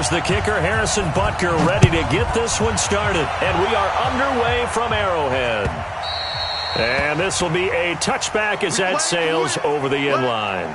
Here's the kicker, Harrison Butker, ready to get this one started. And we are underway from Arrowhead. And this will be a touchback as that sails over the end line.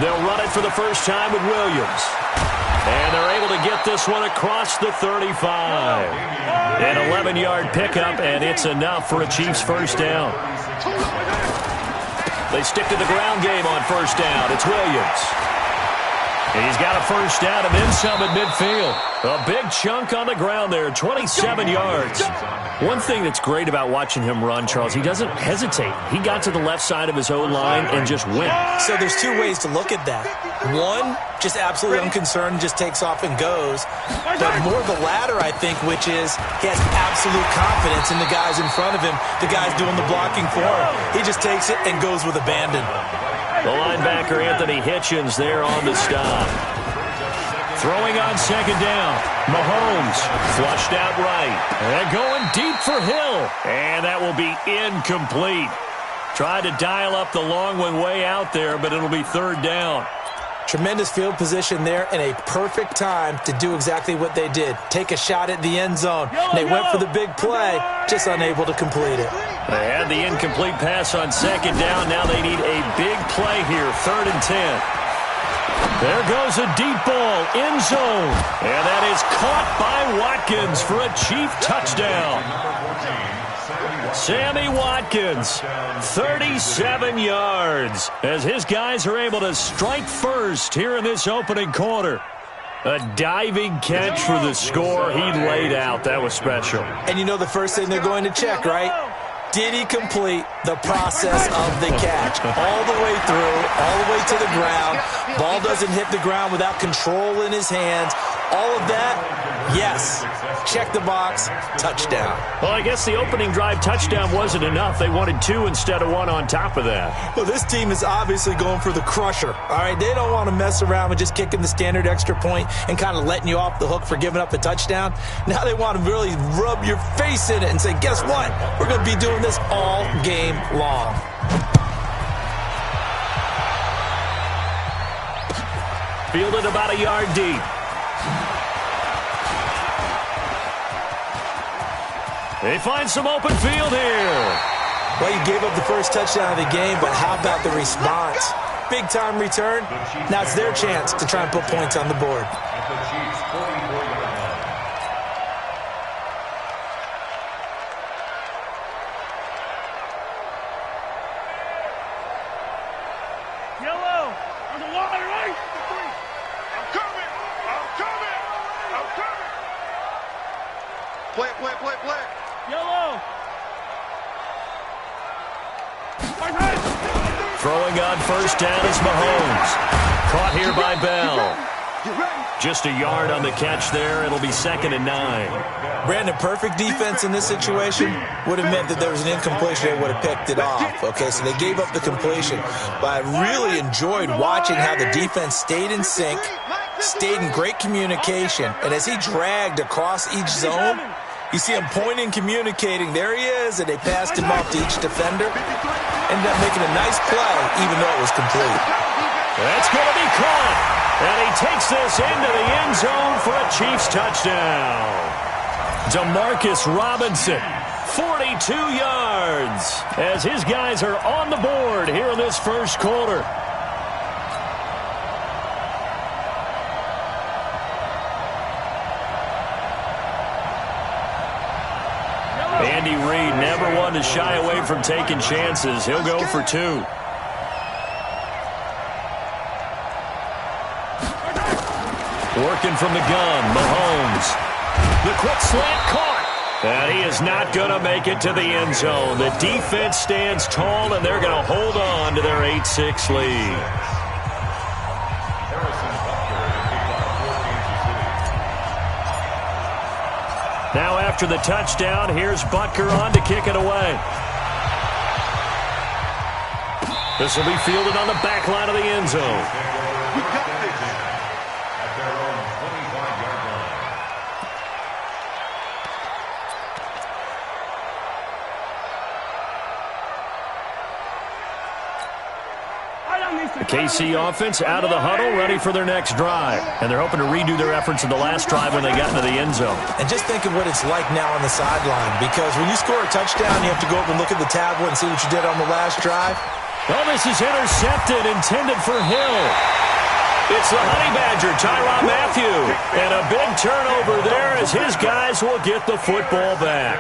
They'll run it for the first time with Williams. And they're able to get this one across the 35. An 11-yard pickup, and it's enough for a Chiefs first down. They stick to the ground game on first down. It's Williams. He's got a first down and then some at midfield. A big chunk on the ground there, 27 yards. One thing that's great about watching him run, Charles, he doesn't hesitate. He got to the left side of his own line and just went. So there's two ways to look at that. One, just absolutely unconcerned, just takes off and goes. But more the latter, I think, which is he has absolute confidence in the guys in front of him, the guys doing the blocking for him. He just takes it and goes with abandon. The linebacker, Anthony Hitchens, there on the stop. Throwing on second down. Mahomes flushed out right. And going deep for Hill. And that will be incomplete. Tried to dial up the long one way out there, but it'll be third down. Tremendous field position there and a perfect time to do exactly what they did. Take a shot at the end zone. They went for the big play, just unable to complete it. They had the incomplete pass on second down. Now they need a big play here, 3rd and 10. There goes a deep ball, end zone. And that is caught by Watkins for a Chief touchdown. Sammy Watkins, 37 yards, as his guys are able to strike first here in this opening quarter. A diving catch for the score he laid out. That was special. And you know the first thing they're going to check, right? Did he complete the process of the catch? All the way through, all the way to the ground. Ball doesn't hit the ground without control in his hands. All of that, yes. Check the box, touchdown. Well, I guess the opening drive touchdown wasn't enough. They wanted 2 instead of 1 on top of that. Well, this team is obviously going for the crusher. All right, they don't want to mess around with just kicking the standard extra point and kind of letting you off the hook for giving up a touchdown. Now they want to really rub your face in it and say, guess what? We're going to be doing this all game long. Fielded about a yard deep. They find some open field here. Well, you gave up the first touchdown of the game, but how about the response? Big-time return. Now it's their chance to try and put points on the board. Yellow, on the line, right? I'm coming. Play. Yellow. Throwing on first down is Mahomes. Caught here by Bell. Just a yard on the catch there. It'll be 2nd and 9. Brandon, perfect defense in this situation would have meant that there was an incompletion. They would have picked it off. Okay, so they gave up the completion. But I really enjoyed watching how the defense stayed in sync, stayed in great communication. And as he dragged across each zone, you see him pointing, communicating. There he is, and they passed him off to each defender. Ended up making a nice play, even though it was complete. That's going to be caught. And he takes this into the end zone for a Chiefs touchdown. Demarcus Robinson, 42 yards, as his guys are on the board here in this first quarter. Andy Reid never one to shy away from taking chances. He'll go for 2. Working from the gun, Mahomes. The quick slant caught. And he is not going to make it to the end zone. The defense stands tall, and they're going to hold on to their 8-6 lead. Now after the touchdown, here's Butker on to kick it away. This will be fielded on the back line of the end zone. The KC offense out of the huddle, ready for their next drive. And they're hoping to redo their efforts of the last drive when they got into the end zone. And just think of what it's like now on the sideline, because when you score a touchdown, you have to go up and look at the tablet and see what you did on the last drive. Well, this is intercepted, intended for Hill. It's the Honey Badger, Tyrann Mathieu. And a big turnover there as his guys will get the football back.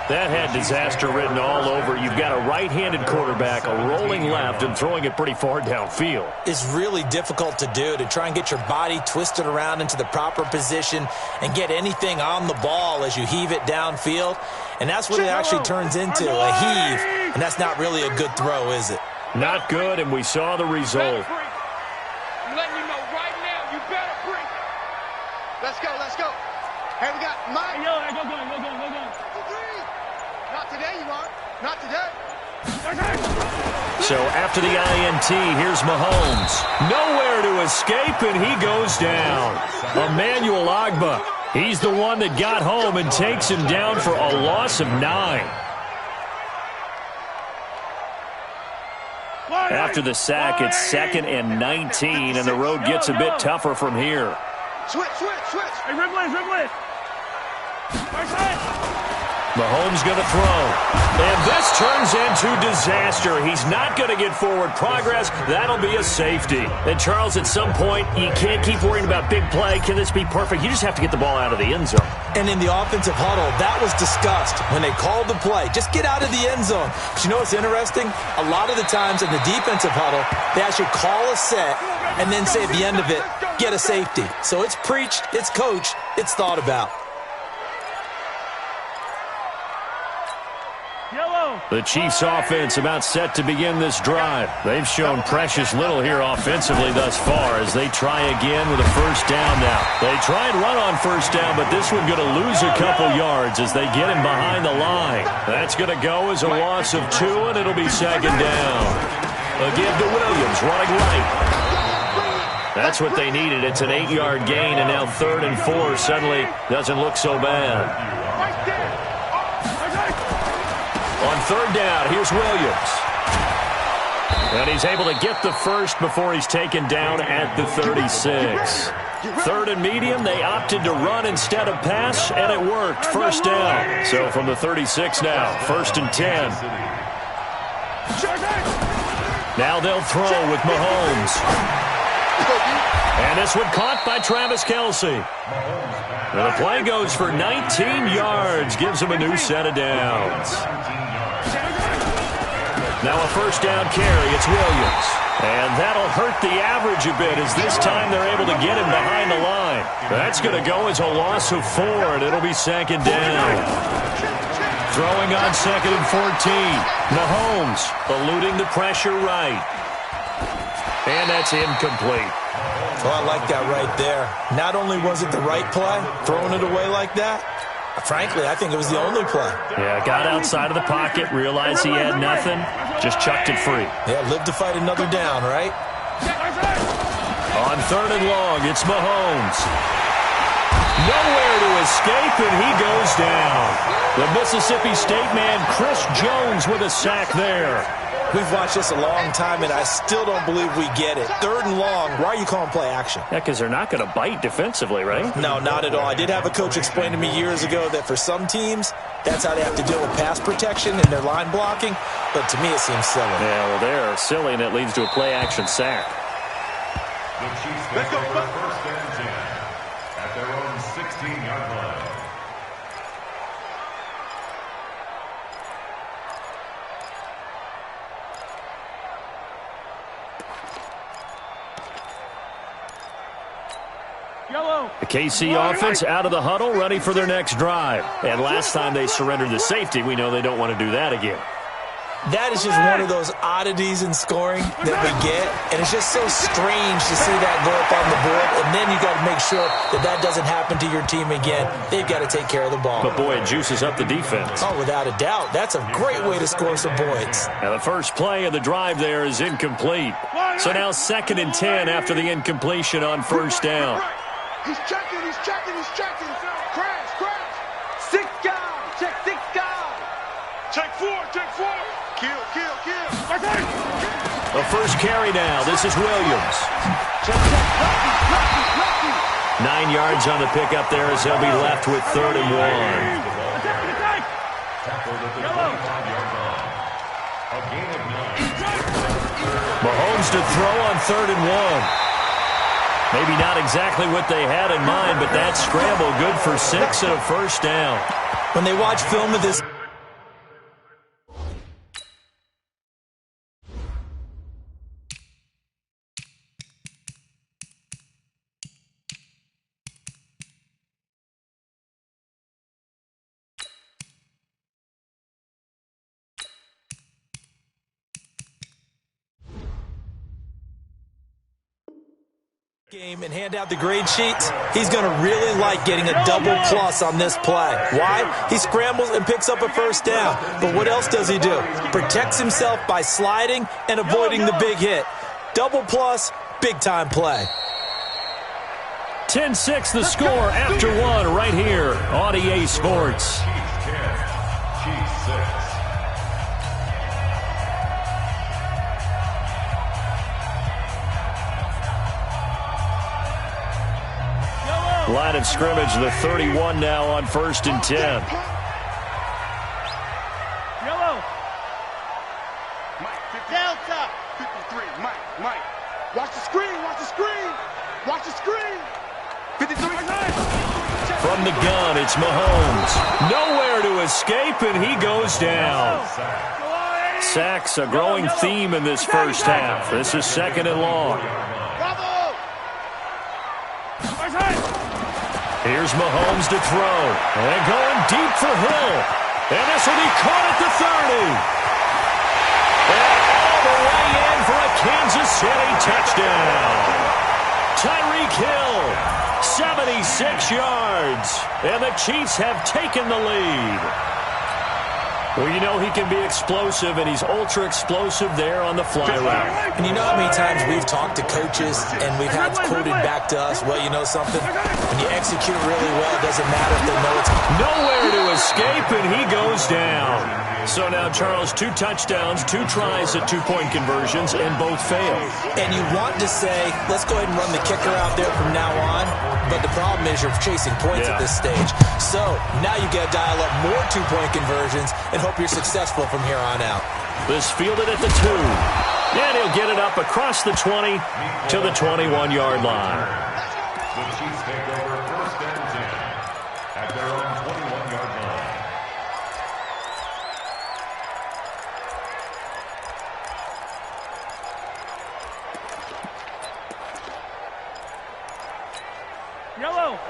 That had disaster written all over. You've got a right-handed quarterback, a rolling left, and throwing it pretty far downfield. It's really difficult to do, to try and get your body twisted around into the proper position and get anything on the ball as you heave it downfield. And that's what it actually turns into, a heave. And that's not really a good throw, is it? Not good, and we saw the result. I'm letting you know right now, you better break. Let's go, let's go. Hey, we got Mike. Yo, go. Not today, you are. Not today. So after the INT, here's Mahomes. Nowhere to escape, and he goes down. Emmanuel Ogbah. He's the one that got home and takes him down for a loss of 9. After the sack, it's 2nd and 19, and the road gets a bit tougher from here. Switch. Hey, Ripley. Mahomes going to throw. And this turns into disaster. He's not going to get forward progress. That'll be a safety. And, Charles, at some point, you can't keep worrying about big play. Can this be perfect? You just have to get the ball out of the end zone. And in the offensive huddle, that was discussed when they called the play. Just get out of the end zone. But you know what's interesting? A lot of the times in the defensive huddle, they actually call a set and then say at the end of it, get a safety. So it's preached, it's coached, it's thought about. The Chiefs offense about set to begin this drive. They've shown precious little here offensively thus far as they try again with a first down now. They try and run on first down, but this one going to lose a couple yards as they get him behind the line. That's going to go as a loss of 2, and it'll be 2nd down. A give to Williams, running right. That's what they needed. It's an 8-yard gain, and now 3rd and 4 suddenly doesn't look so bad. On 3rd down, here's Williams. And he's able to get the first before he's taken down at the 36. 3rd and medium, they opted to run instead of pass, and it worked. First down. So from the 36 now, 1st and 10. Now they'll throw with Mahomes. And this one caught by Travis Kelce. And the play goes for 19 yards, gives him a new set of downs. Now a first down carry, it's Williams. And that'll hurt the average a bit as this time they're able to get him behind the line. That's going to go as a loss of 4, and it'll be 2nd down. Throwing on 2nd and 14. Mahomes eluding the pressure right. And that's incomplete. Well, I like that right there. Not only was it the right play, throwing it away like that, frankly, I think it was the only play. Yeah, got outside of the pocket, realized he had nothing, just chucked it free. Yeah, live to fight another down, right? On 3rd and long, it's Mahomes. Nowhere to escape, and he goes down. The Mississippi State man, Chris Jones, with a sack there. We've watched this a long time, and I still don't believe we get it. 3rd and long, why are you calling play action? Yeah, because they're not going to bite defensively, right? No, not at all. I did have a coach explain to me years ago that for some teams, that's how they have to deal with pass protection and their line blocking. But to me, it seems silly. Yeah, well, they're silly, and it leads to a play-action sack. The Chiefs make their first and 10 at their own 16-yard line. The KC offense out of the huddle, ready for their next drive. And last time they surrendered the safety, we know they don't want to do that again. That is just one of those oddities in scoring that we get, and it's just so strange to see that go up on the board, and then you got to make sure that that doesn't happen to your team again. They've got to take care of the ball. But, boy, it juices up the defense. Oh, without a doubt. That's a great way to score some points. Now, the first play of the drive there is incomplete. So now 2nd and 10 after the incompletion on first down. He's checking, he's checking, he's checking. Crash, crash. 6 guys, check 6 guys. Check 4, check 4. Kill, kill, kill. The first carry now. This is Williams. 9 yards on the pickup there as he'll be left with 3rd and 1. Mahomes to throw on 3rd and 1. Maybe not exactly what they had in mind, but that scramble good for 6 and a first down. When they watch film of this game and hand out the grade sheets, he's going to really like getting a double plus on this play. Why? He scrambles and picks up a first down. But what else does he do? Protects himself by sliding and avoiding the big hit. Double plus, big-time play. 10-6 the score after 1 right here on EA Sports. Line of scrimmage, the 31 now on 1st and 10. Yellow. Mike, Delta. 53, Mike. Watch the screen, watch the screen. Watch the screen. 53. From the gun, it's Mahomes. Nowhere to escape, and he goes down. Sacks, a growing theme in this first half. This is 2nd and long. Here's Mahomes to throw. And going deep for Hill. And this will be caught at the 30. And all the way in for a Kansas City touchdown. Tyreek Hill, 76 yards. And the Chiefs have taken the lead. Well, you know he can be explosive, and he's ultra-explosive there on the fly route. And you know how many times we've talked to coaches and we've had quoted back to us, well, you know something? When you execute really well, it doesn't matter if they know it's... Nowhere to escape, and he goes down. So now, Charles, 2 touchdowns, 2 tries at 2-point conversions, and both failed. And you want to say, let's go ahead and run the kicker out there from now on, but the problem is you're chasing points at this stage. So now you got to dial up more 2-point conversions and hope you're successful from here on out. This fielded at the 2. And he'll get it up across the 20 to the 21-yard line. The Chiefs take over 1st and 10 at their own 21-yard line.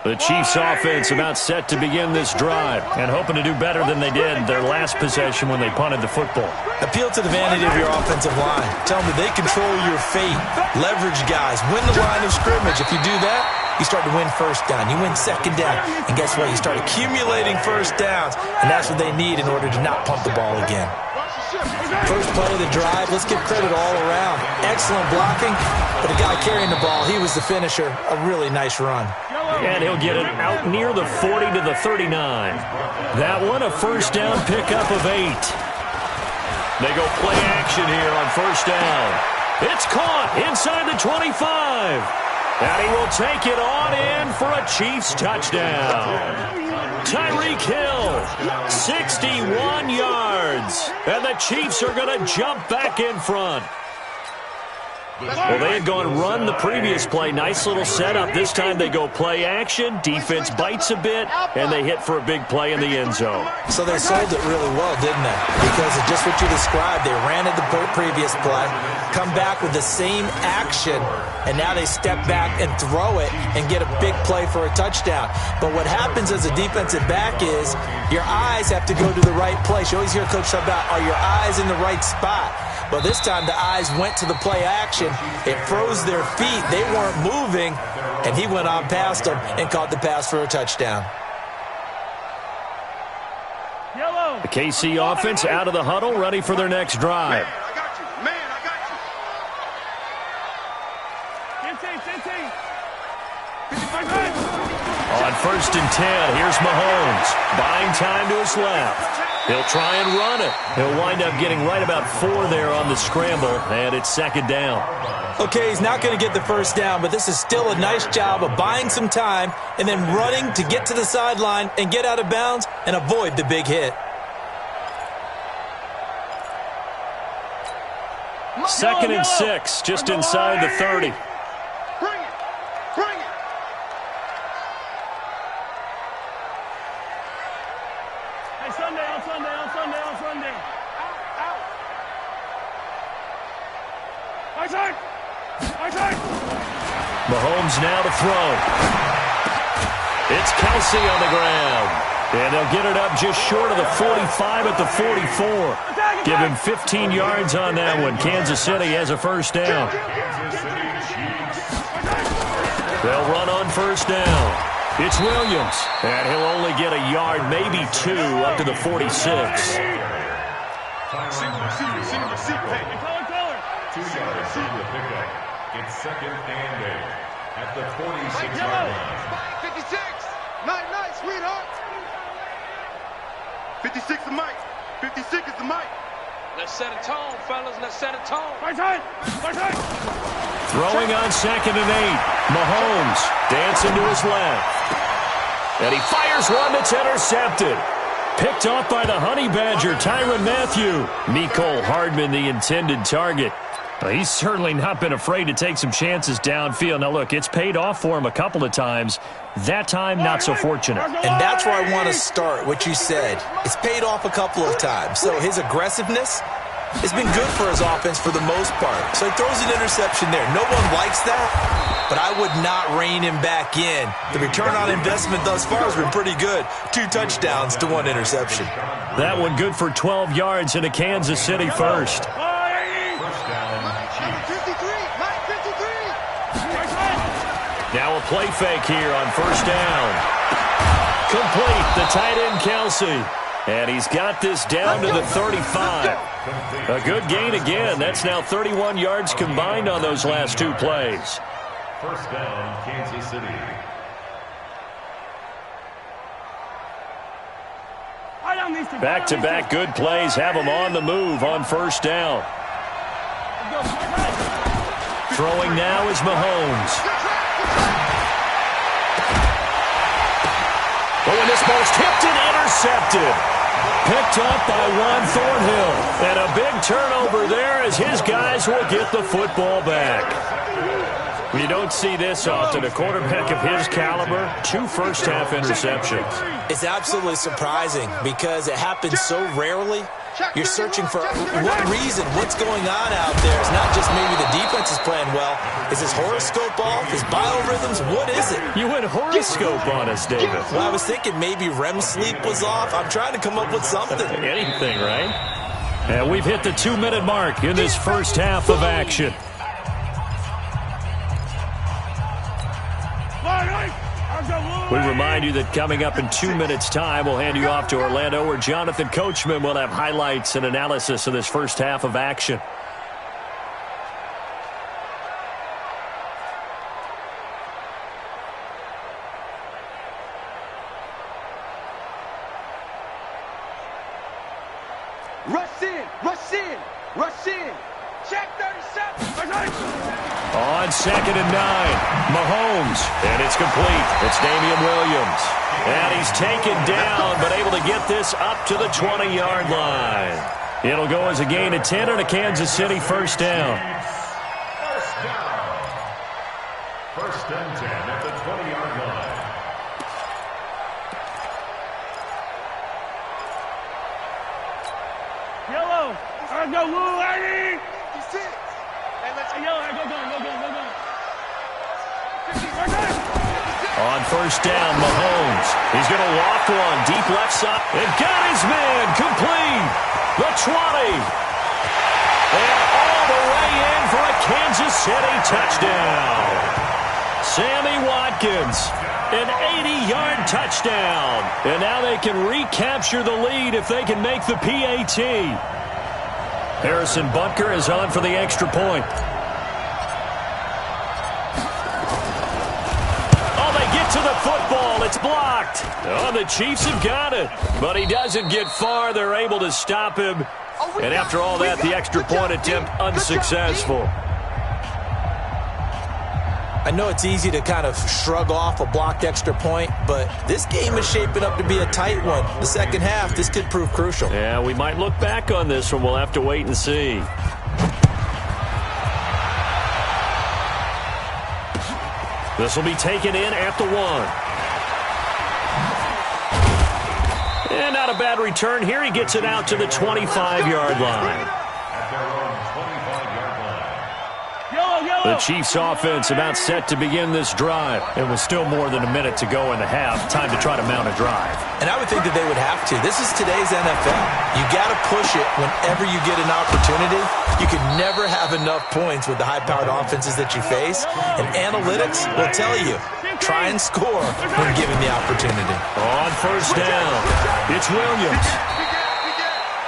The Chiefs offense about set to begin this drive and hoping to do better than they did their last possession when they punted the football. Appeal to the vanity of your offensive line. Tell them that they control your fate. Leverage guys. Win the line of scrimmage. If you do that, you start to win first down. You win 2nd down. And guess what? You start accumulating first downs. And that's what they need in order to not pump the ball again. First play of the drive, let's give credit all around. Excellent blocking, but the guy carrying the ball, he was the finisher. A really nice run. And he'll get it out near the 40 to the 39. That one, a first down pickup of 8. They go play action here on first down. It's caught inside the 25. And he will take it on in for a Chiefs touchdown. Tyreek Hill, 61 yards. And the Chiefs are going to jump back in front. Well, they had gone run the previous play. Nice little setup. This time they go play action. Defense bites a bit, and they hit for a big play in the end zone. So they sold it really well, didn't they? Because of just what you described. They ran at the previous play, come back with the same action, and now they step back and throw it and get a big play for a touchdown. But what happens as a defensive back is your eyes have to go to the right place. You always hear Coach talk about, are your eyes in the right spot? But this time the eyes went to the play action. It froze their feet. They weren't moving, and he went on past them and caught the pass for a touchdown. The KC offense out of the huddle, ready for their next drive. Man, I got you. Man, I got you. On 1st and 10, here's Mahomes. Buying time to his left. He'll try and run it. He'll wind up getting right about 4 there on the scramble, and it's 2nd down. Okay, he's not going to get the first down, but this is still a nice job of buying some time and then running to get to the sideline and get out of bounds and avoid the big hit. 2nd and 6, just inside the 30. Bring it. Bring it. Hey, Sunday. Out. My side. Mahomes now to throw. It's Kelsey on the ground. And they'll get it up just short of the 45 at the 44. Give him 15 yards on that one. Kansas City has a first down. They'll run on first down. It's Williams. And he'll only get a yard, maybe 2, up to the 46. Receiver. 2 yards on the pickup. It's 2nd and 8 at the 46-yard line. 56. Nice, sweetheart. 56 is Mike. 56 is the Mike. Let's set a tone, fellas. Let's set a tone. My side. Throwing on 2nd and 8. Mahomes dancing to his left. And he fires one that's intercepted. Picked off by the Honey Badger, Tyrann Mathieu. Mecole Hardman, the intended target. Well, he's certainly not been afraid to take some chances downfield. Now, look, it's paid off for him a couple of times. That time, not so fortunate. And that's where I want to start, what you said. It's paid off a couple of times. So his aggressiveness has been good for his offense for the most part. So he throws an interception there. No one likes that, but I would not rein him back in. The return on investment thus far has been pretty good. 2 touchdowns to 1 interception. That one good for 12 yards into Kansas City first. Now a play fake here on first down. Complete, the tight end Kelsey. And he's got this down to the 35. A good gain again. That's now 31 yards combined on those last 2 plays. First down, Kansas City. Back-to-back good plays have him on the move on first down. Throwing now is Mahomes. Oh, and this ball's tipped and intercepted. Picked up by Juan Thornhill. And a big turnover there as his guys will get the football back. You don't see this often. A quarterback of his caliber, 2 first-half interceptions. It's absolutely surprising because it happens so rarely. You're searching for what reason, what's going on out there. It's not just maybe the defense is playing well. Is his horoscope off? His biorhythms? What is it? You went horoscope on us, David. Well, I was thinking maybe REM sleep was off. I'm trying to come up with something. Anything, right? And we've hit the 2-minute mark in this first half of action. We remind you that coming up in 2 minutes' time, we'll hand you off to Orlando, where Jonathan Coachman will have highlights and analysis of this first half of action. Rush in. Check 37. On 2nd and 9, Mahomes, and it's complete. It's Damian Williams. And he's taken down, but able to get this up to the 20-yard line. It'll go as a gain of 10 and a Kansas City first down. First and 10 at the 20-yard line. Yellow. All right, go, Woo, Eddie. 56. Hey, let's Hey, yellow, go. On first down, Mahomes. He's going to walk one deep left side. And got his man complete. The 20. And all the way in for a Kansas City touchdown. Sammy Watkins, an 80-yard touchdown. And now they can recapture the lead if they can make the PAT. Harrison Butker is on for the extra point. To the football, it's blocked. Oh, the Chiefs have got it, but he doesn't get far. They're able to stop him, and after all that, the extra point attempt unsuccessful. I know it's easy to kind of shrug off a blocked extra point, but this game is shaping up to be a tight one. The second half, this could prove crucial. Yeah, we might look back on this one. We'll have to wait and see. This will be taken in at the 1. And not a bad return here. He gets it out to the 25-yard line. The Chiefs offense about set to begin this drive. It was still more than a minute to go in the half. Time to try to mount a drive. And I would think that they would have to. This is today's NFL. You got to push it whenever you get an opportunity. You can never have enough points with the high-powered offenses that you face. And analytics will tell you, try and score when given the opportunity. On first down, it's Williams.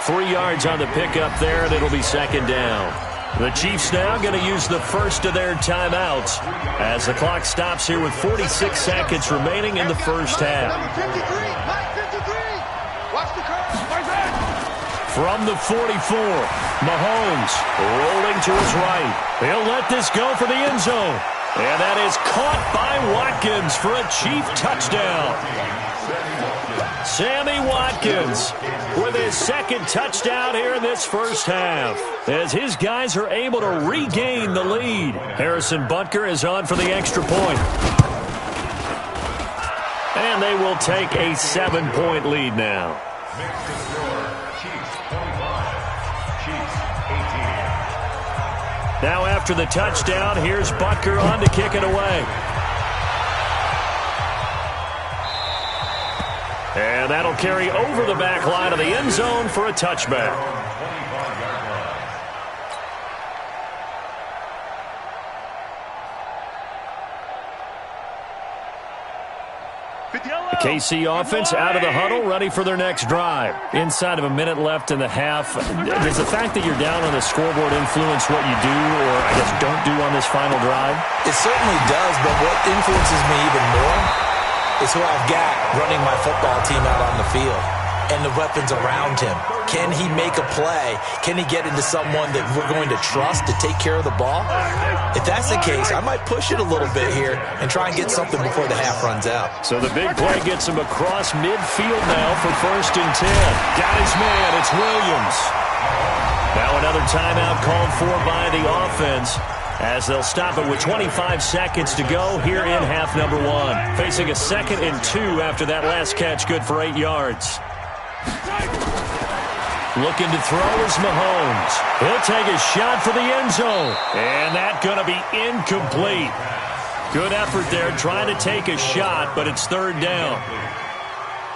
3 yards on the pickup there, and it'll be second down. The Chiefs now going to use the first of their timeouts as the clock stops here with 46 seconds remaining in the first half. From the 44, Mahomes rolling to his right. He'll let this go for the end zone. And that is caught by Watkins for a Chief touchdown. Sammy Watkins with his second touchdown here in this first half as his guys are able to regain the lead. Harrison Butker is on for the extra point. And they will take a 7-point lead now. Now after the touchdown, here's Butker on to kick it away. And that'll carry over the back line of the end zone for a touchback. The KC offense out of the huddle, ready for their next drive. Inside of a minute left in the half, does the fact that you're down on the scoreboard influence what you do or, I guess, don't do on this final drive? It certainly does, but what influences me even more is who I've got running my football team out on the field and the weapons around him. Can he make a play? Can he get into someone that we're going to trust to take care of the ball? If that's the case, I might push it a little bit here and try and get something before the half runs out. So the big play gets him across midfield now for first and 10. Got his man, it's Williams. Now another timeout called for by the offense as they'll stop it with 25 seconds to go here in half number 1. Facing a 2nd and 2 after that last catch, good for 8 yards. Looking to throw is Mahomes. He'll take a shot for the end zone. And that's going to be incomplete. Good effort there trying to take a shot, but it's third down.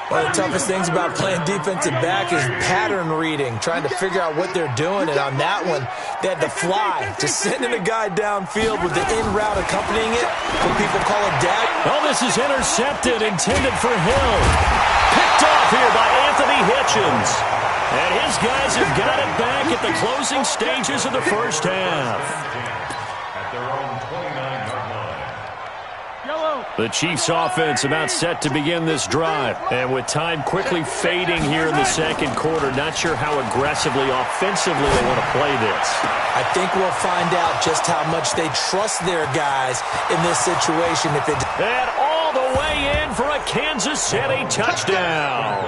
One of the toughest things about playing defensive back is pattern reading, trying to figure out what they're doing. And on that one, they had to fly, just sending a guy downfield with the in route accompanying it, what people call a dab. Oh, this is intercepted, intended for Hill. Picked off here by Anthony Hitchens. And his guys have got it back at the closing stages of the first half. At their own 29-yard line. The Chiefs offense about set to begin this drive. And with time quickly fading here in the second quarter, not sure how aggressively, offensively they want to play this. I think we'll find out just how much they trust their guys in this situation. If it and all the way in for a Kansas City touchdown.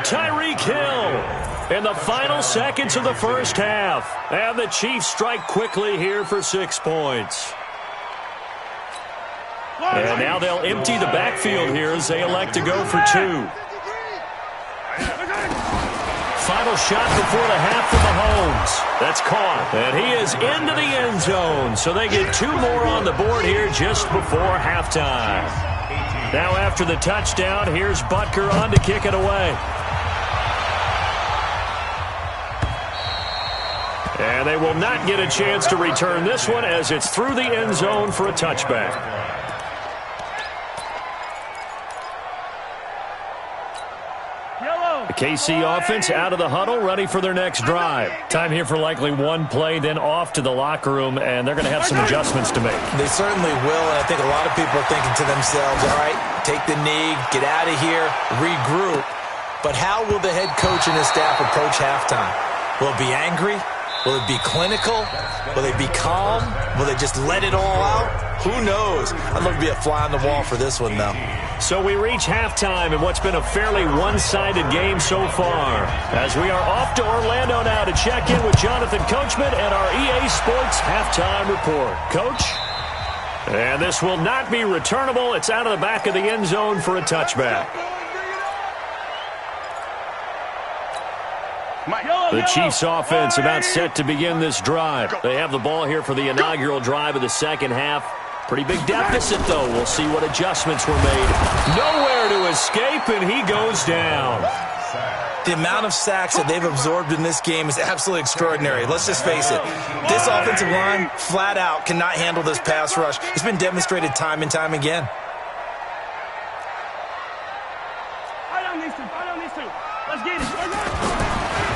Tyreek Hill in the final seconds of the first half. And the Chiefs strike quickly here for 6 points. And now they'll empty the backfield here as they elect to go for 2. Final shot before the half for Mahomes. That's caught. And he is into the end zone. So they get 2 more on the board here just before halftime. Now after the touchdown, here's Butker on to kick it away. And they will not get a chance to return this one as it's through the end zone for a touchback. The KC offense out of the huddle, ready for their next drive. Time here for likely one play, then off to the locker room, and they're going to have some adjustments to make. They certainly will, and I think a lot of people are thinking to themselves, all right, take the knee, get out of here, regroup. But how will the head coach and his staff approach halftime? Will it be angry? Will it be clinical? Will they be calm? Will they just let it all out? Who knows? I'd love to be a fly on the wall for this one, though. So we reach halftime in what's been a fairly one-sided game so far. As we are off to Orlando now to check in with Jonathan Coachman and our EA Sports Halftime Report. Coach? And this will not be returnable. It's out of the back of the end zone for a touchback. The Chiefs offense about set to begin this drive. They have the ball here for the inaugural drive of the second half. Pretty big deficit, though. We'll see what adjustments were made. Nowhere to escape, and he goes down. The amount of sacks that they've absorbed in this game is absolutely extraordinary. Let's just face it. This offensive line, flat out, cannot handle this pass rush. It's been demonstrated time and time again. Let's get it.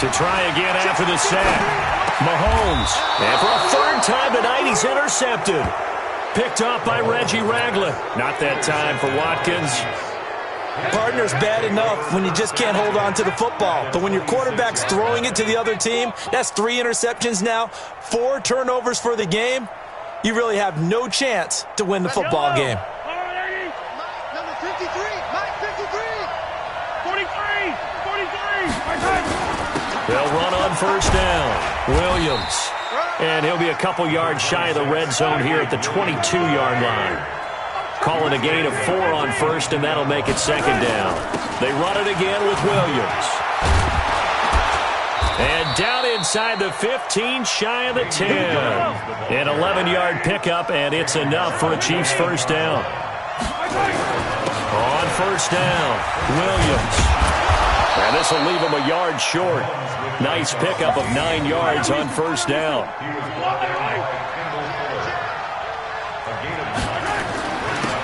To try again after the sack. Mahomes. And for a third time tonight, he's intercepted. Picked off by Reggie Ragland. Not that time for Watkins. Partner's bad enough when you just can't hold on to the football. But when your quarterback's throwing it to the other team, that's 3 interceptions now, 4 turnovers for the game. You really have no chance to win the football game. Number 53, Mike 53. 43. They'll run on first down. Williams. And he'll be a couple yards shy of the red zone here at the 22-yard line. Call it a gain of 4 on first, and that'll make it second down. They run it again with Williams. And down inside the 15, shy of the 10. An 11-yard pickup, and it's enough for a Chiefs first down. On first down, Williams. And this will leave him a yard short. Nice pickup of 9 yards on first down.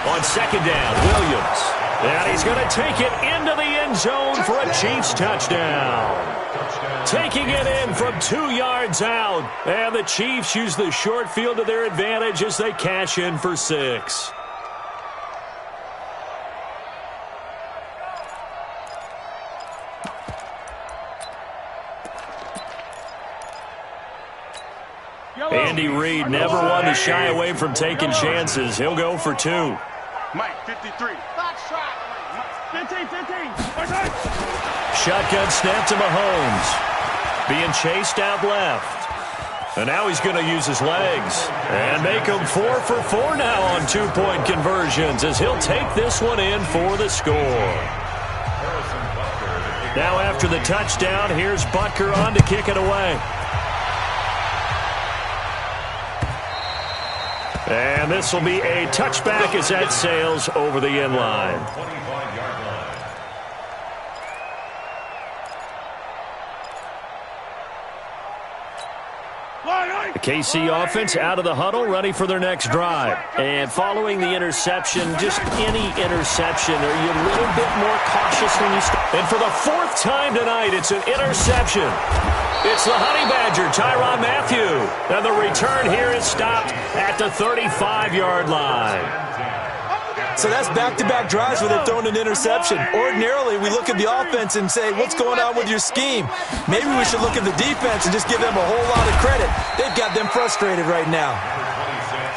On second down, Williams. And he's going to take it into the end zone for a Chiefs touchdown. Taking it in from 2 yards out. And the Chiefs use the short field to their advantage as they cash in for 6. Andy Reid never one to shy away from taking chances. He'll go for 2. Mike 53. 15. Shotgun snap to Mahomes. Being chased out left. And now he's going to use his legs. And make him 4 for 4 now on 2-point conversions as he'll take this one in for the score. Now after the touchdown, here's Butker on to kick it away. And this will be a touchback as that sails over the end line. The KC offense out of the huddle, ready for their next drive. And following the interception, just any interception, are you a little bit more cautious when you start? And for the 4th time tonight, it's an interception. It's the Honey Badger, Tyrann Mathieu. And the return here is stopped at the 35-yard line. So that's back-to-back drives where they've thrown an interception. Ordinarily, we look at the offense and say, what's going on with your scheme? Maybe we should look at the defense and just give them a whole lot of credit. They've got them frustrated right now.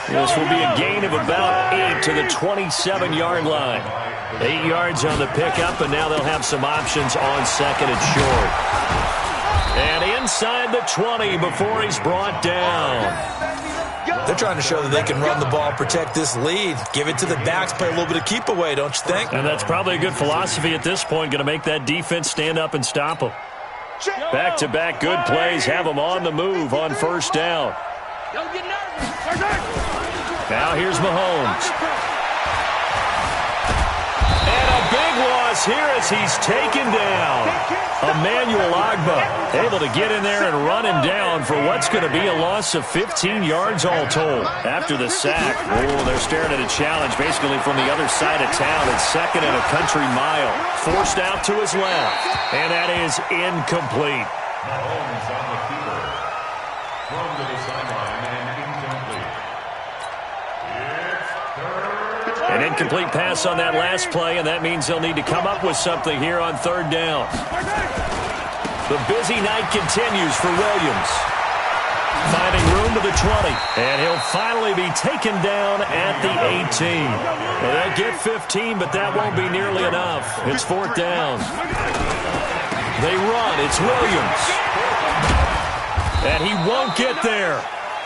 This will be a gain of about 8 to the 27-yard line. 8 yards on the pickup, and now they'll have some options on second and short. And inside the 20 before he's brought down. They're trying to show that they can run the ball, protect this lead, give it to the backs, play a little bit of keep away, don't you think? And that's probably a good philosophy at this point, going to make that defense stand up and stop them. Back-to-back good plays have them on the move on first down. Don't get nervous. Now here's Mahomes. And a big loss here as he's taken down. Emmanuel Ogbah able to get in there and run him down for what's going to be a loss of 15 yards all told. After the sack, they're staring at a challenge basically from the other side of town. It's second and a country mile. Forced out to his left. And that is incomplete. Mahomes on the keeper. Thrown to the sideline and incomplete. An incomplete pass on that last play, and that means they'll need to come up with something here on third down. The busy night continues for Williams. Finding room to the 20, and he'll finally be taken down at the 18. Well, they'll get 15, but that won't be nearly enough. It's fourth down. They run. It's Williams. And he won't get there.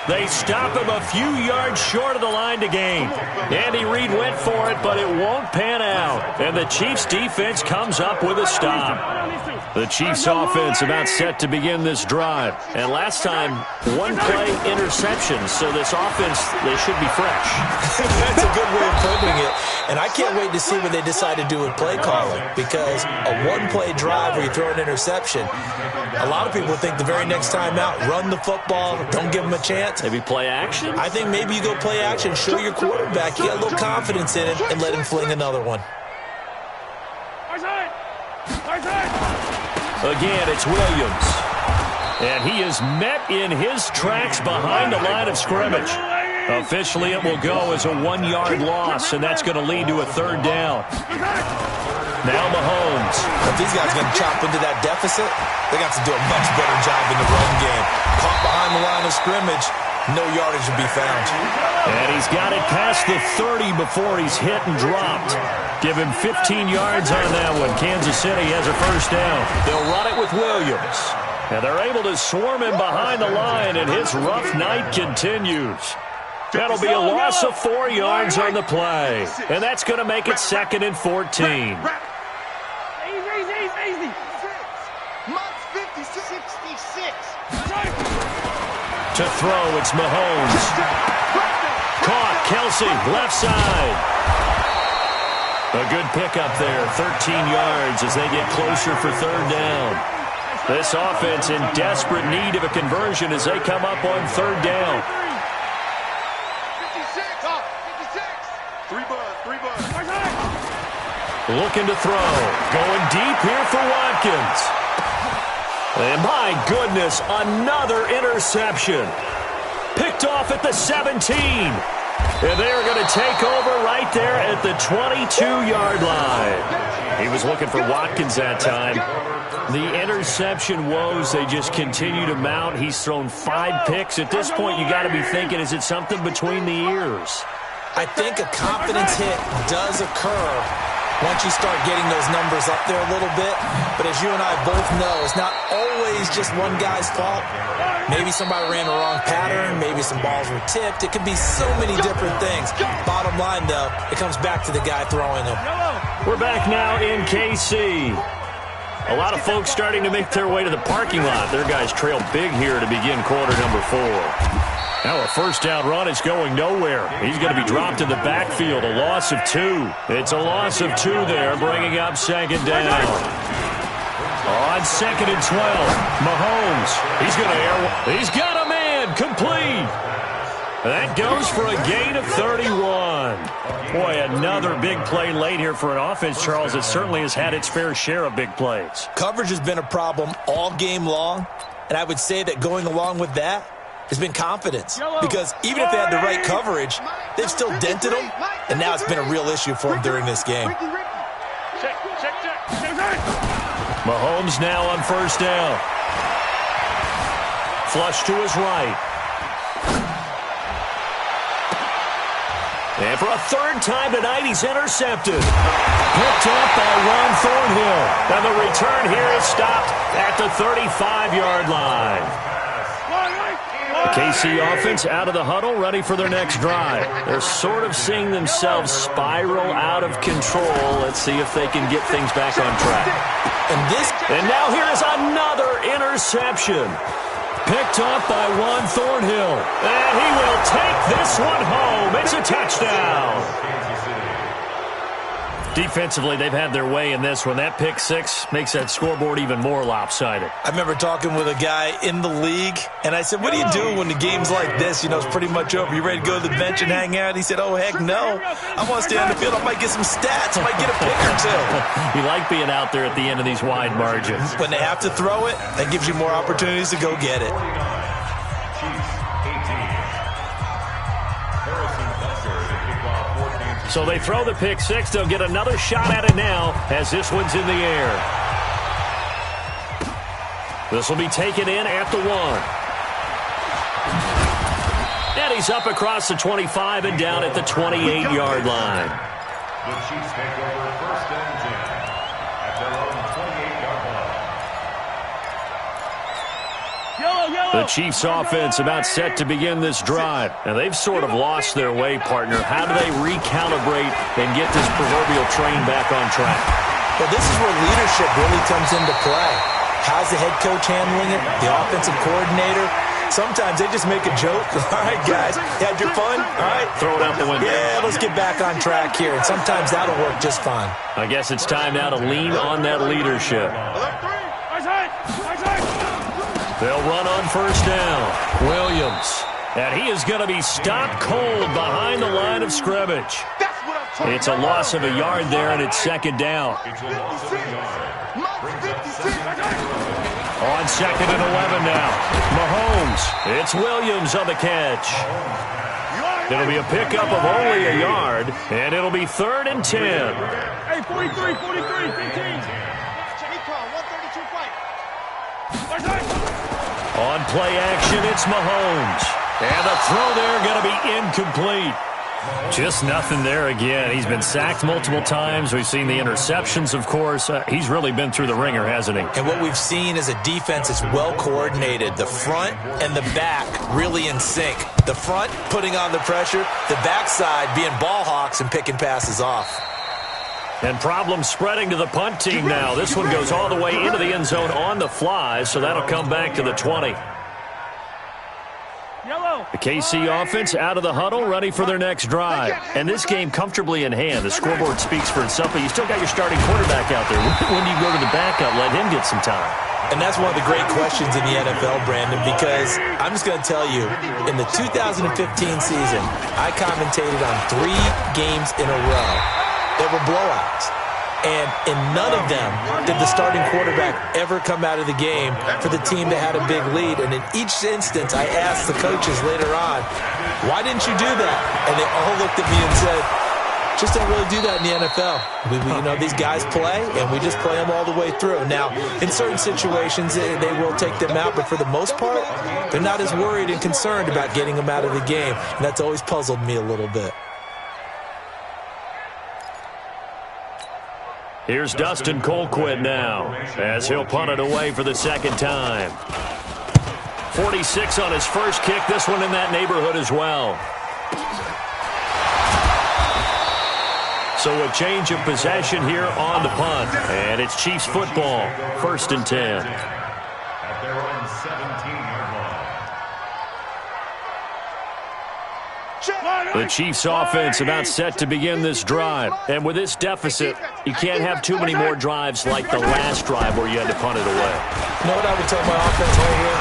They stop him a few yards short of the line to gain. Andy Reid went for it, but it won't pan out. And the Chiefs' defense comes up with a stop. The Chiefs' offense about set to begin this drive. And last time, one-play interception, so this offense, they should be fresh. That's a good way of putting it. And I can't wait to see what they decide to do with play calling, because a one-play drive where you throw an interception, a lot of people think the very next time out, run the football, don't give them a chance. Maybe play action? I think maybe you go play action, show your quarterback you got a little confidence in him, and let him fling another one. Again, it's Williams. And he is met in his tracks behind the line of scrimmage. Officially, it will go as a 1-yard loss, and that's going to lead to a third down. Now Mahomes. If these guys are going to chop into that deficit, they got to do a much better job in the run game. Caught behind the line of scrimmage, no yardage to be found. And he's got it past the 30 before he's hit and dropped. Give him 15 yards on that one. Kansas City has a first down. They'll run it with Williams. And they're able to swarm him behind the line, and his rough night continues. That'll be a loss of 4 yards on the play. And that's going to make it second and 14. Easy. Mark 66. To throw, it's Mahomes. Caught, Kelsey, left side. A good pickup there, 13 yards as they get closer for third down. This offense in desperate need of a conversion as they come up on third down. 56. 3 buzz. Looking to throw. Going deep here for Watkins. And my goodness, another interception. Picked off at the 17. And they're going to take over right there at the 22-yard line. He was looking for Watkins that time. The interception woes, they just continue to mount. He's thrown 5 picks. At this point, you got to be thinking, is it something between the ears? I think a confidence hit does occur once you start getting those numbers up there a little bit. But as you and I both know, it's not always just one guy's fault. Maybe somebody ran the wrong pattern. Maybe some balls were tipped. It could be so many different things. Bottom line, though, it comes back to the guy throwing them. We're back now in KC. A lot of folks starting to make their way to the parking lot. Their guys trail big here to begin quarter number 4. Now a first down run is going nowhere. He's going to be dropped in the backfield. A loss of 2. It's a loss of 2 there, bringing up second down. On second and 12, Mahomes. He's got a man, complete. That goes for a gain of 31. Boy, another big play late here for an offense, Charles, that certainly has had its fair share of big plays. Coverage has been a problem all game long, and I would say that going along with that has been confidence. Because even if they had the right coverage, they've still dented them, and now it's been a real issue for them during this game. Check. Mahomes now on first down. Flush to his right. And for a third time tonight, he's intercepted. Picked up by Ron Thornhill. And the return here is stopped at the 35-yard line. KC offense out of the huddle, ready for their next drive. They're sort of seeing themselves spiral out of control. Let's see if they can get things back on track. And now here is another interception. Picked up by Juan Thornhill. And he will take this one home. It's a touchdown. Defensively, they've had their way in this one. That pick six makes that scoreboard even more lopsided. I remember talking with a guy in the league, and I said, what do you do when the game's like this? You know, it's pretty much over. You ready to go to the bench and hang out? He said, oh, heck no. I want to stay on the field. I might get some stats. I might get a pick or two. You like being out there at the end of these wide margins. When they have to throw it, that gives you more opportunities to go get it. So they throw the pick six. They'll get another shot at it now as this one's in the air. This will be taken in at the 1. And he's up across the 25 and down at the 28-yard line. The Chiefs take over 1st and 10 at their own 28-yard line. The Chiefs offense about set to begin this drive. And they've sort of lost their way, partner. How do they recalibrate and get this proverbial train back on track? Well, this is where leadership really comes into play. How's the head coach handling it? The offensive coordinator? Sometimes they just make a joke. All right, guys, you had your fun? All right. Throw it out the window. Yeah, let's get back on track here. And sometimes that'll work just fine. I guess it's time now to lean on that leadership. They'll run on 1st down. Williams. And he is going to be stopped cold behind the line of scrimmage. It's a loss of a yard there, and it's 2nd down. It's a loss of a yard. Brings up 2nd. On 2nd and 11 now. Mahomes. It's Williams on the catch. It'll be a pickup of only a yard, and it'll be 3rd and 10. Hey, 43, 43, 15. On play action, it's Mahomes. And the throw there going to be incomplete. Just nothing there again. He's been sacked multiple times. We've seen the interceptions, of course. He's really been through the ringer, hasn't he? And what we've seen is a defense that's well coordinated. The front and the back really in sync. The front putting on the pressure. The backside being ball hawks and picking passes off. And problems spreading to the punt team now. This one goes all the way into the end zone on the fly, so that'll come back to the 20. The KC offense out of the huddle, ready for their next drive. And this game comfortably in hand. The scoreboard speaks for itself, but you still got your starting quarterback out there. When do you go to the backup, let him get some time? And that's one of the great questions in the NFL, Brandon, because I'm just going to tell you, in the 2015 season, I commentated on 3 games in a row that were blowouts. And in none of them did the starting quarterback ever come out of the game for the team that had a big lead. And in each instance, I asked the coaches later on, why didn't you do that? And they all looked at me and said, just don't really do that in the NFL. You know, these guys play, and we just play them all the way through. Now, in certain situations, they will take them out, but for the most part, they're not as worried and concerned about getting them out of the game. And that's always puzzled me a little bit. Here's Dustin Colquitt now as he'll punt it away for the 2nd time. 46 on his first kick. This one in that neighborhood as well. So a change of possession here on the punt. And it's Chiefs football. 1st and 10. At their own 17-yard line. The Chiefs offense about set to begin this drive. And with this deficit, you can't have too many more drives like the last drive where you had to punt it away. You know what I would tell my offense right here?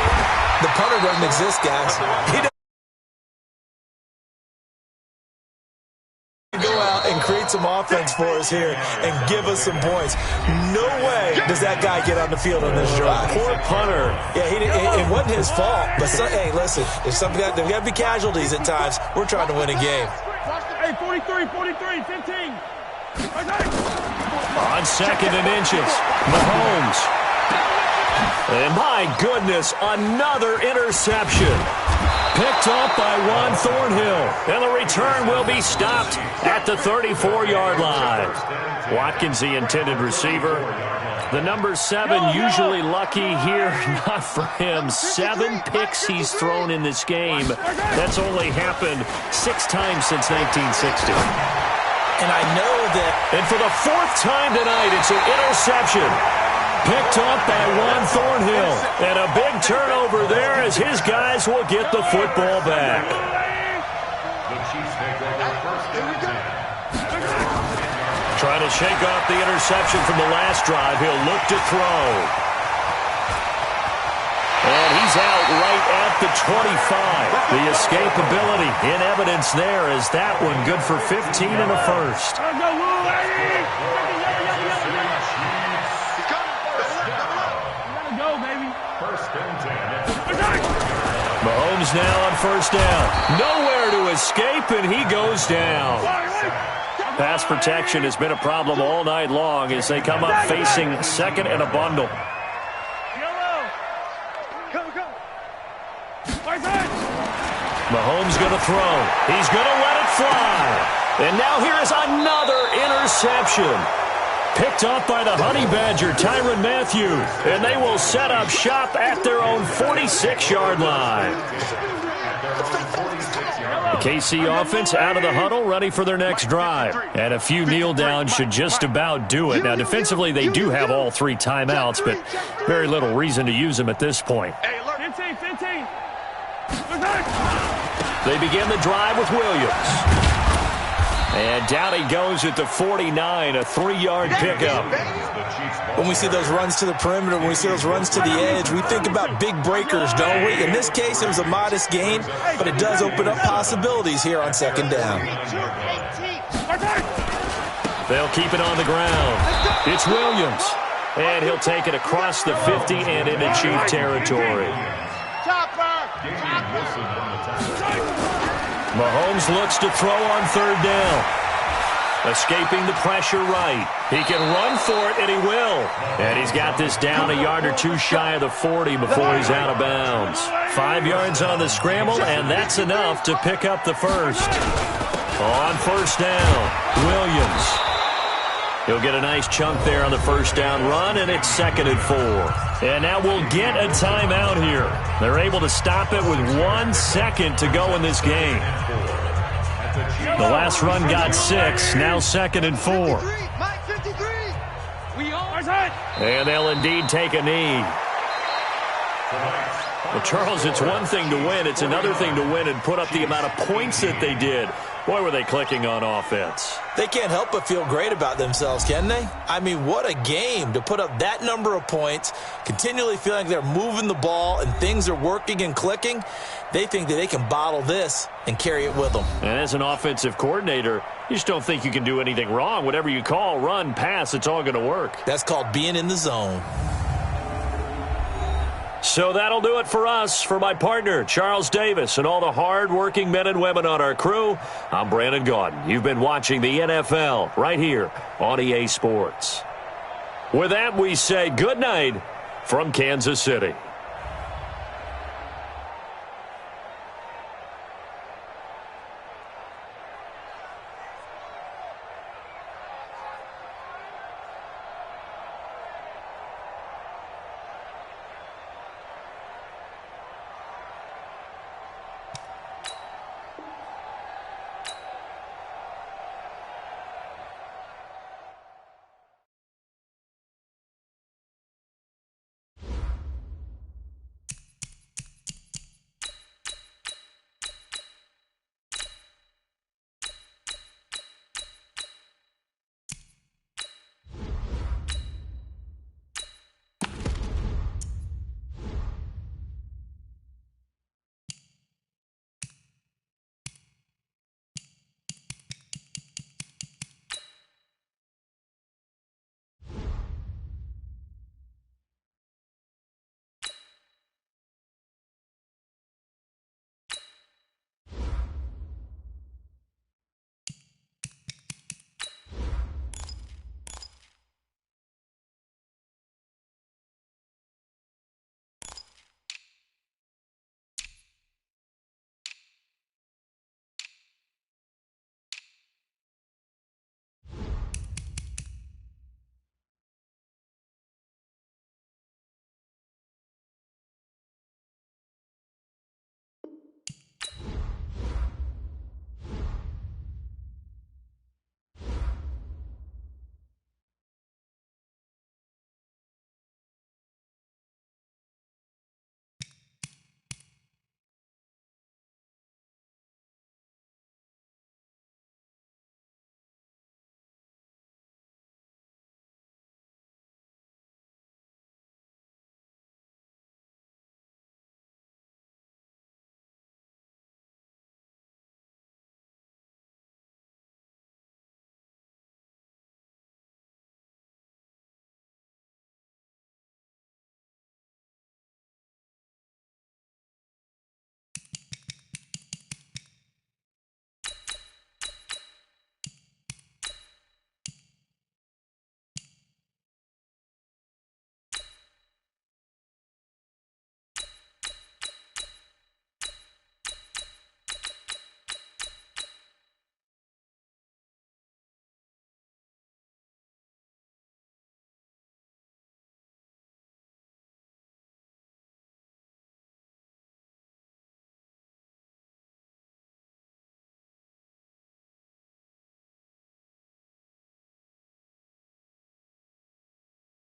The punter doesn't exist, guys. He doesn't go out and create some offense for us here and give us some points. No way does that guy get on the field on this drive. Poor punter. Yeah, it wasn't his fault. But hey, listen, there's got to be casualties at times. We're trying to win a game. Hey, 43, 43, 15. On 2nd and inches, Mahomes. And my goodness, another interception. Picked up by Juan Thornhill. And the return will be stopped at the 34-yard line. Watkins, the intended receiver. The number 7 usually lucky here. Not for him. 7 picks he's thrown in this game. That's only happened 6 times since 1960. And I know that... And for the 4th time tonight, it's an interception. Picked up by Juan Thornhill. And a big turnover there as his guys will get the football back. The Chiefs take over first and 10. Trying to shake off the interception from the last drive. He'll look to throw. And he's out right at the 25. The escapability in evidence there is that one good for 15 and a first. Mahomes now on first down. Nowhere to escape, and he goes down. Pass protection has been a problem all night long as they come up facing second and a bundle. Mahomes going to throw. He's going to let it fly. And now here is another interception. Picked up by the Honey Badger, Tyrann Mathieu. And they will set up shop at their own 46-yard line. The KC offense out of the huddle, ready for their next drive. And a few kneel downs should just about do it. Now, defensively, they do have all 3 timeouts, but very little reason to use them at this point. 15. They begin the drive with Williams. And down he goes at the 49, a 3-yard pickup. When we see those runs to the perimeter, when we see those runs to the edge, we think about big breakers, don't we? In this case, it was a modest gain, but it does open up possibilities here on second down. They'll keep it on the ground. It's Williams. And he'll take it across the 50 and into Chief territory. Mahomes looks to throw on third down. Escaping the pressure right. He can run for it, and he will. And he's got this down a yard or 2 shy of the 40 before he's out of bounds. 5 yards on the scramble, and that's enough to pick up the first. On first down, Williams. He'll get a nice chunk there on the first down run, and it's 2nd and 4. And now we'll get a timeout here. They're able to stop it with 1 second to go in this game. The last run got 6, now 2nd and 4. And they'll indeed take a knee. Well, Charles, it's one thing to win. It's another thing to win and put up the amount of points that they did. Boy, were they clicking on offense. They can't help but feel great about themselves, can they? I mean, what a game to put up that number of points, continually feeling they're moving the ball and things are working and clicking. They think that they can bottle this and carry it with them. And as an offensive coordinator, you just don't think you can do anything wrong. Whatever you call, run, pass, it's all going to work. That's called being in the zone. So that'll do it for us. For my partner, Charles Davis, and all the hard-working men and women on our crew, I'm Brandon Gaudin. You've been watching the NFL right here on EA Sports. With that, we say good night from Kansas City.